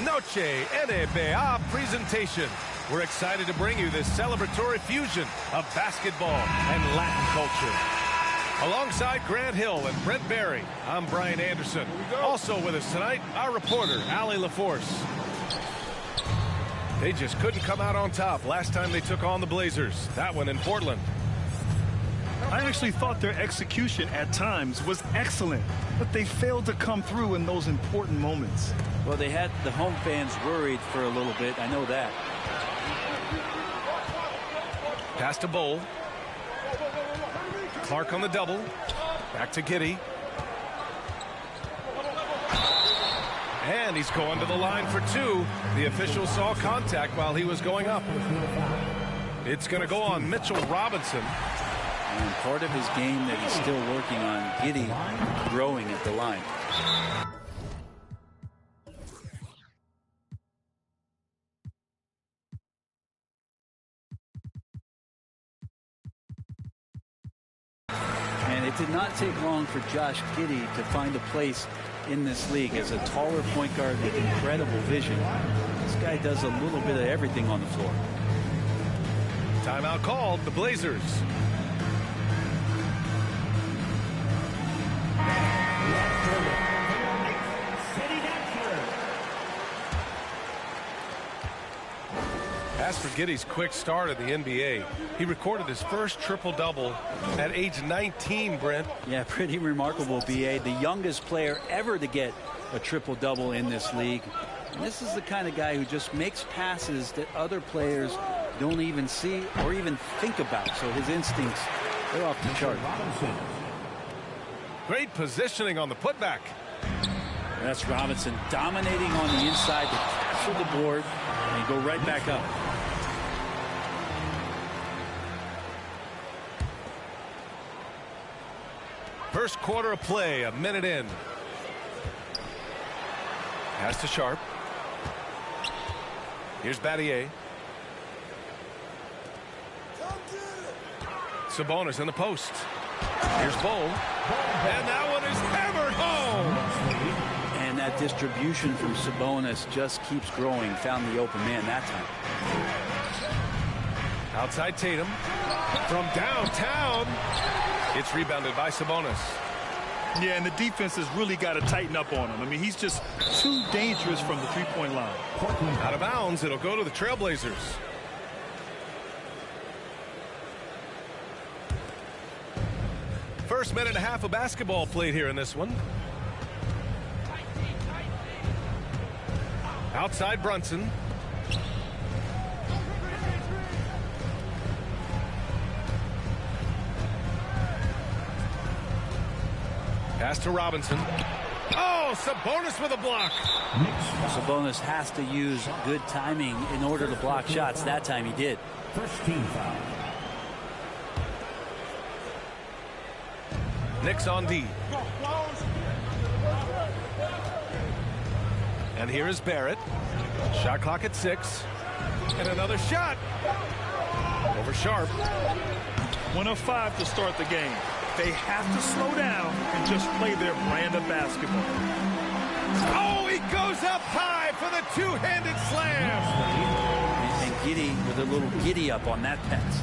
Noche NBA presentation. We're excited to bring you this celebratory fusion of basketball and Latin culture. Alongside Grant Hill and Brent Barry, I'm Brian Anderson. Also with us tonight, our reporter, Allie LaForce. They just couldn't come out on top last time they took on the Blazers. That one in Portland. I actually thought their execution at times was excellent, but they failed to come through in those important moments. Well, they had the home fans worried for a little bit. I know that. Pass to Bowl. Clark on the double. Back to Giddey. And he's going to the line for two. The official saw contact while he was going up. It's going to go on Mitchell Robinson. And part of his game that he's still working on, Giddey growing at the line. And it did not take long for Josh Giddey to find a place in this league as a taller point guard with incredible vision. This guy does a little bit of everything on the floor. Timeout called, the Blazers. As for Giddey's quick start in the NBA, he recorded his first triple-double at age 19, Brent. Yeah, pretty remarkable, B.A. The youngest player ever to get a triple-double in this league. And this is the kind of guy who just makes passes that other players don't even see or even think about. So his instincts, they're off the chart. Great positioning on the putback. That's Robinson dominating on the inside to capture the board and go right back up. First quarter of play, a minute in. Pass to Sharp. Here's Battier. Sabonis in the post. Here's Bowl. And that one is hammered home. And that distribution from Sabonis just keeps growing. Found the open man that time. Outside Tatum. From downtown. It's rebounded by Sabonis. Yeah, and the defense has really got to tighten up on him. I mean, he's just too dangerous from the three-point line. Out of bounds, it'll go to the Trailblazers. First minute and a half of basketball played here in this one. Outside Brunson. Pass to Robinson. Oh, Sabonis with a block. Sabonis has to use good timing in order to block shots. That time he did. First team foul. Knicks on D. And here is Barrett. Shot clock at 6. And another shot. Over Sharp. 1 of 5 to start the game. They have to slow down and just play their brand of basketball. Oh, he goes up high for the two-handed slam. And Giddey with a little giddy up on that pass.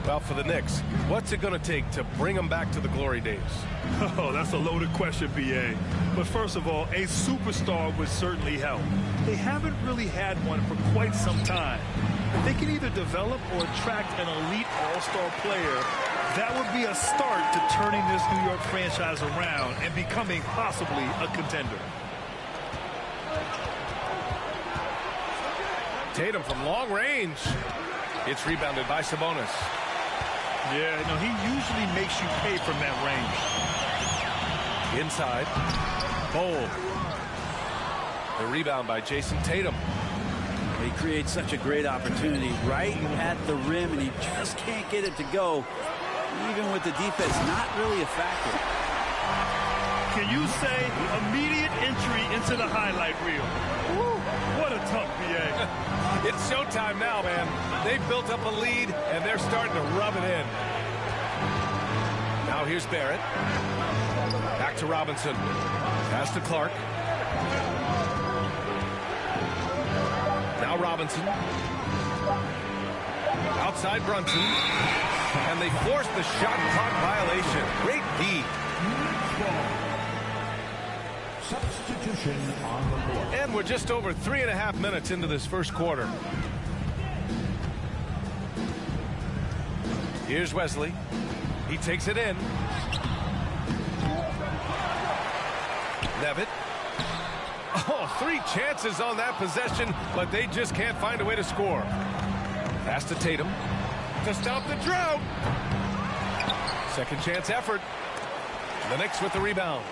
Well, for the Knicks, what's it going to take to bring them back to the glory days? Oh, that's a loaded question, B.A. But first of all, a superstar would certainly help. They haven't really had one for quite some time. If they can either develop or attract an elite all-star player, that would be a start to turning this New York franchise around and becoming possibly a contender. Tatum from long range. It's rebounded by Sabonis. Yeah, no, he usually makes you pay from that range. Inside. Bold. The rebound by Jason Tatum. He creates such a great opportunity right at the rim, and he just can't get it to go, even with the defense not really a factor. Can you say immediate entry into the highlight reel? Woo, what a tough BA. It's showtime now, man. They've built up a lead, and they're starting to rub it in. Now here's Barrett. Back to Robinson. Pass to Clark. Now Robinson. Outside Brunson. And they force the shot clock violation. Great D. Substitution on the board. And we're just over 3.5 minutes into this first quarter. Here's Wesley. He takes it in. Levitt. Oh, 3 chances on that possession, but they just can't find a way to score. Pass to Tatum to stop the drought. Second chance effort. The Knicks with the rebound.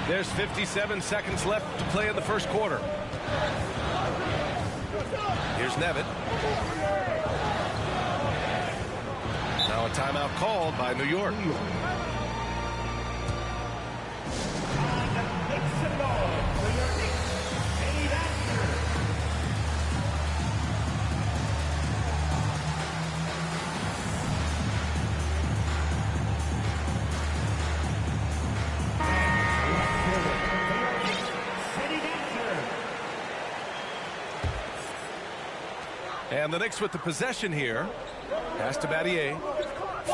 There's 57 seconds left to play in the first quarter. Here's Nevitt. Now a timeout called by New York. And the Knicks with the possession here. Pass to Battier.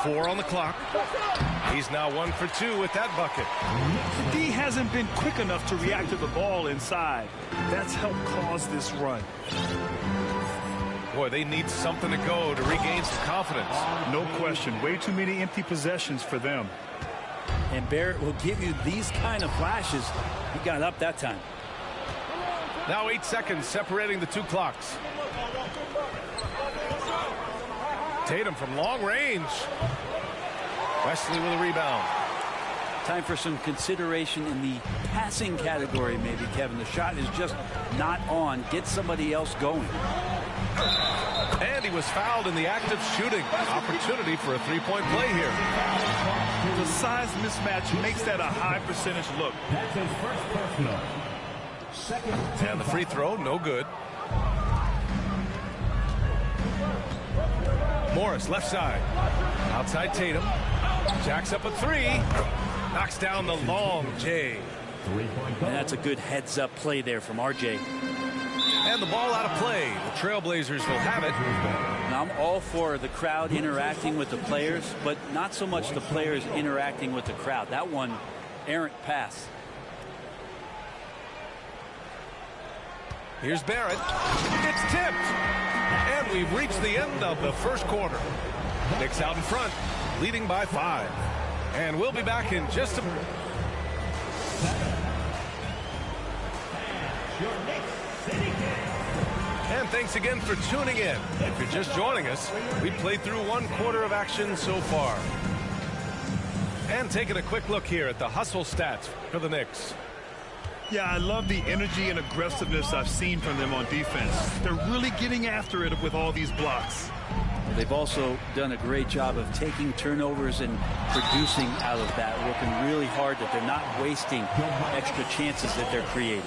4 on the clock. He's now 1 for 2 with that bucket. D hasn't been quick enough to react to the ball inside. That's helped cause this run. Boy, they need something to go to regain some confidence. No question. Way too many empty possessions for them. And Barrett will give you these kind of flashes. He got up that time. Now 8 seconds separating the 2 clocks. Tatum from long range. Wesley with a rebound. Time for some consideration in the passing category, maybe, Kevin. The shot is just not on. Get somebody else going. And he was fouled in the act of shooting. Opportunity for a 3-point play here. The size mismatch makes that a high percentage look. That's his first personal. Second. And the free throw, no good. Morris, left side. Outside Tatum. Jacks up a 3. Knocks down the long J. And that's a good heads-up play there from RJ. And the ball out of play. The Trailblazers will have it. Now, I'm all for the crowd interacting with the players, but not so much the players interacting with the crowd. That one, errant pass. Here's Barrett. It's tipped. And we've reached the end of the first quarter. Knicks out in front, leading by 5. And we'll be back in just a minute. And thanks again for tuning in. If you're just joining us, we've played through 1 quarter of action so far. And taking a quick look here at the hustle stats for the Knicks. Yeah, I love the energy and aggressiveness I've seen from them on defense. They're really getting after it with all these blocks. They've also done a great job of taking turnovers and producing out of that, working really hard that they're not wasting extra chances that they're creating.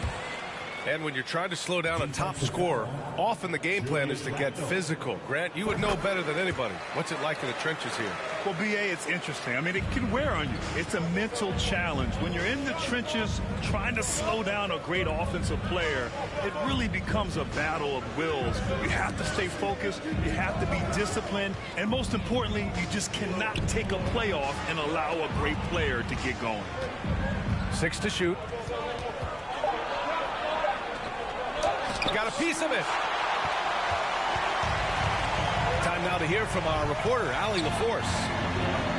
And when you're trying to slow down a top scorer, often the game plan is to get physical. Grant, you would know better than anybody. What's it like in the trenches here? Well, BA, it's interesting. I mean, it can wear on you. It's a mental challenge. When you're in the trenches trying to slow down a great offensive player, it really becomes a battle of wills. You have to stay focused. You have to be disciplined. And most importantly, you just cannot take a play off and allow a great player to get going. 6 to shoot. Got a piece of it. Time now to hear from our reporter, Allie LaForce.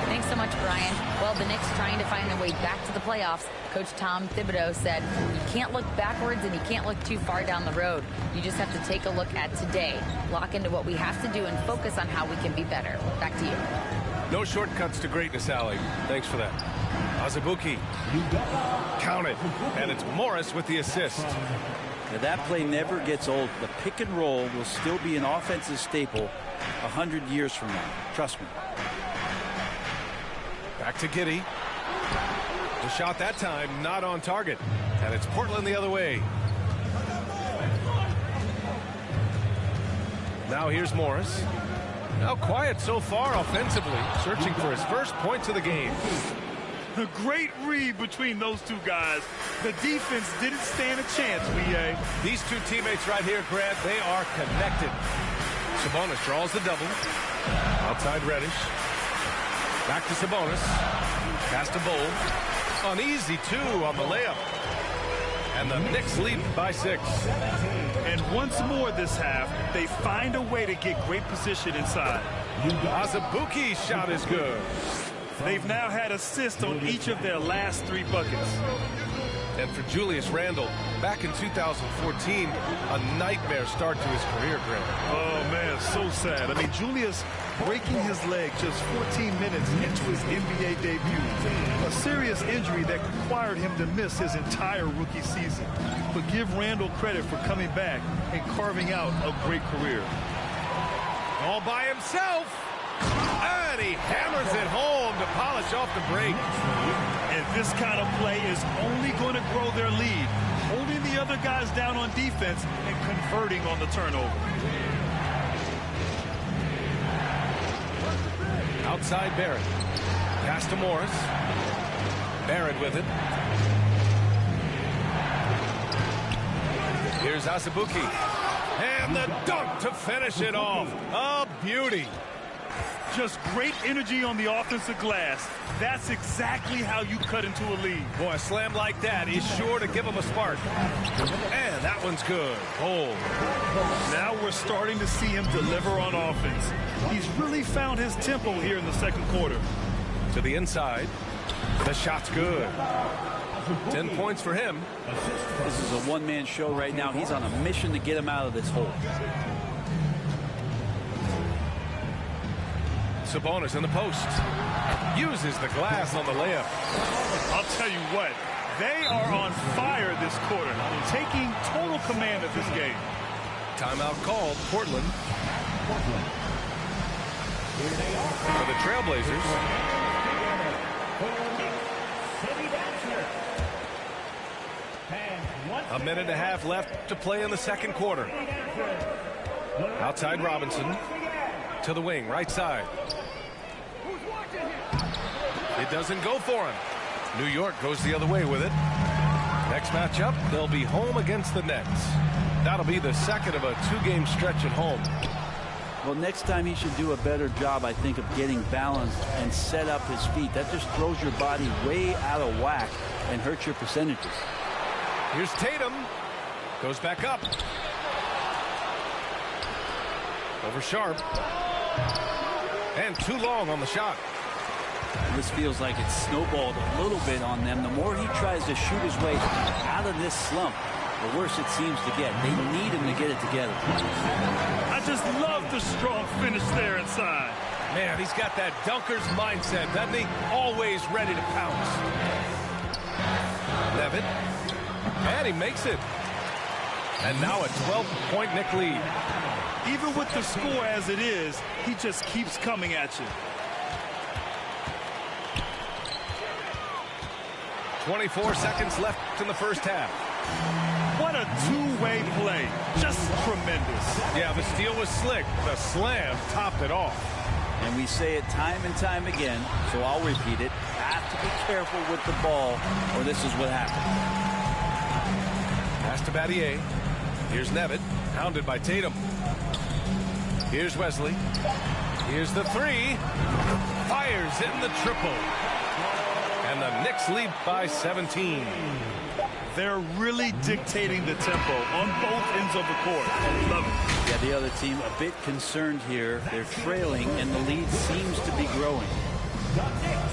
Thanks so much, Brian. Well, the Knicks trying to find their way back to the playoffs. Coach Tom Thibodeau said, you can't look backwards and you can't look too far down the road. You just have to take a look at today, lock into what we have to do, and focus on how we can be better. Back to you. No shortcuts to greatness, Allie. Thanks for that. Azubuike. Count it. And it's Morris with the assist. Now, that play never gets old. The pick and roll will still be an offensive staple 100 years from now. Trust me. Back to Giddey. The shot that time not on target. And it's Portland the other way. Now here's Morris. Now quiet so far offensively. Searching for his first points of the game. A great read between those two guys. The defense didn't stand a chance, B.A. These two teammates right here, Grant, they are connected. Sabonis draws the double. Outside Reddish. Back to Sabonis. Pass to Bowl. Uneasy, too, on the layup. And the Knicks lead by 6. And once more this half, they find a way to get great position inside. Azubuike's shot is good. They've now had assists on each of their last 3 buckets. And for Julius Randle, back in 2014, a nightmare start to his career, Grant. Oh, man, so sad. I mean, Julius breaking his leg just 14 minutes into his NBA debut. A serious injury that required him to miss his entire rookie season. But give Randle credit for coming back and carving out a great career. All by himself. And he hammers it home to polish off the break. And this kind of play is only going to grow their lead, holding the other guys down on defense and converting on the turnover. Outside Barrett. Pass to Morris. Barrett with it. Here's Azubuike. And the dunk to finish it off. A beauty. Just great energy on the offensive glass. That's exactly how you cut into a lead. Boy, a slam like that is sure to give him a spark. And that one's good. Oh. Now we're starting to see him deliver on offense. He's really found his tempo here in the second quarter. To the inside. The shot's good. 10 points for him. This is a one-man show right now. He's on a mission to get him out of this hole. Sabonis in the post. Uses the glass on the layup. I'll tell you what, they are on fire this quarter, taking total command of this game. Timeout called. Portland. For the Trailblazers. A minute and a half left to play in the second quarter. Outside Robinson. To the wing, right side. It doesn't go for him. New York goes the other way with it. Next matchup, they'll be home against the Nets. That'll be the second of a 2-game stretch at home. Well, next time he should do a better job, I think, of getting balanced and set up his feet. That just throws your body way out of whack and hurts your percentages. Here's Tatum. Goes back up. Over Sharp. And too long on the shot. This feels like it's snowballed a little bit on them. The more he tries to shoot his way out of this slump, the worse it seems to get. They need him to get it together. I just love the strong finish there inside. Man, he's got that dunker's mindset, doesn't he? Always ready to pounce. Levitt. And he makes it. And now a 12-point Knick lead. Even with the score as it is, he just keeps coming at you. 24 seconds left in the first half. What a two-way play. Just tremendous. Yeah, the steal was slick. The slam topped it off. And we say it time and time again, so I'll repeat it. Have to be careful with the ball, or this is what happens. Pass to Battier. Here's Nevitt, hounded by Tatum. Here's Wesley. Here's the three. Fires in the triple. And the Knicks lead by 17. They're really dictating the tempo on both ends of the court. I love it. Yeah, the other team a bit concerned here. They're trailing, and the lead seems to be growing. the Knicks.